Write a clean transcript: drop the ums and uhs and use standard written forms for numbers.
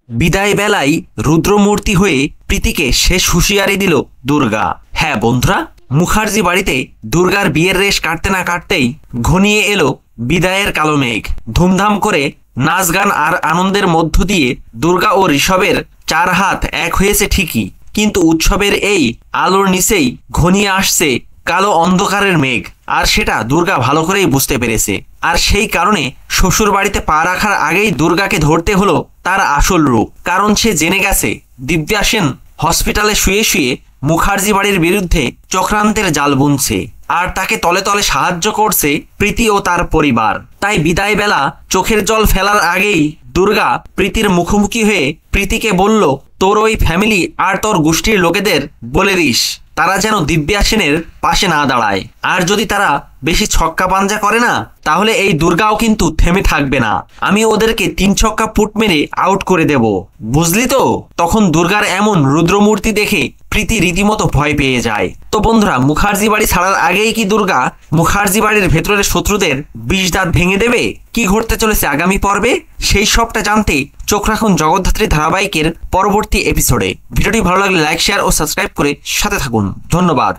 বিদায় বেলায় রুদ্রমূর্তি হয়ে প্রীতিকে শেষ হুঁশিয়ারি দিল দুর্গা। হ্যাঁ বন্ধুরা, মুখার্জি বাড়িতে দুর্গার বিয়ের রেশ কাটতে না কাটতেই ঘনিয়ে এলো বিদায়ের কালো মেঘ। ধুমধাম করে নাচ গান আর আনন্দের মধ্য দিয়ে দুর্গা ও ঋষভের চার হাত এক হয়েছে ঠিকই, কিন্তু উৎসবের এই আলোর নিচেই ঘনিয়ে আসছে কালো অন্ধকারের মেঘ। আর সেটা দুর্গা ভালো করেই বুঝতে পেরেছে। আর সেই কারণে শ্বশুর বাড়িতে পা রাখার আগেই দুর্গাকে ধরতে হলো তার আসল রূপ। কারণ সে জেনে গেছে দিব্যা সেন হসপিটালে শুয়ে শুয়ে মুখার্জি বাড়ির বিরুদ্ধে চক্রান্তের জাল বুনছে, আর তাকে তলে তলে সাহায্য করছে প্রীতি ও তার পরিবার। তাই বিদায় বেলা চোখের জল ফেলার আগেই দুর্গা প্রীতির মুখোমুখি হয়ে প্রীতিকে বলল, তোর ওই ফ্যামিলি আর তোর গোষ্ঠীর লোকেদের বলে দিস তারা যেন দিব্যা সেনের পাশে না দাঁড়ায়। আর যদি তারা বেশি ছক্কা পাঞ্জা করে না, তাহলে এই দুর্গাও কিন্তু থেমে থাকবে না। আমি ওদেরকে 3 ছক্কা পুট মেরে আউট করে দেব, বুঝলি তো? তখন দুর্গার এমন রুদ্রমূর্তি দেখে প্রীতি রীতিমতো ভয় পেয়ে যায়। তো বন্ধুরা, মুখার্জি বাড়ি ছাড়ার আগেই কি দুর্গা মুখার্জি বাড়ির ভেতরের শত্রুদের 20 দাঁত ভেঙে দেবে? কি ঘটতে চলেছে আগামী পর্বে, সেই সবটা জানতে চোখ রাখুন জগদ্ধাত্রী ধারাবাহিকের পরবর্তী এপিসোডে। ভিডিওটি ভালো লাগলে লাইক, শেয়ার ও সাবস্ক্রাইব করে সাথে থাকুন। ধন্যবাদ।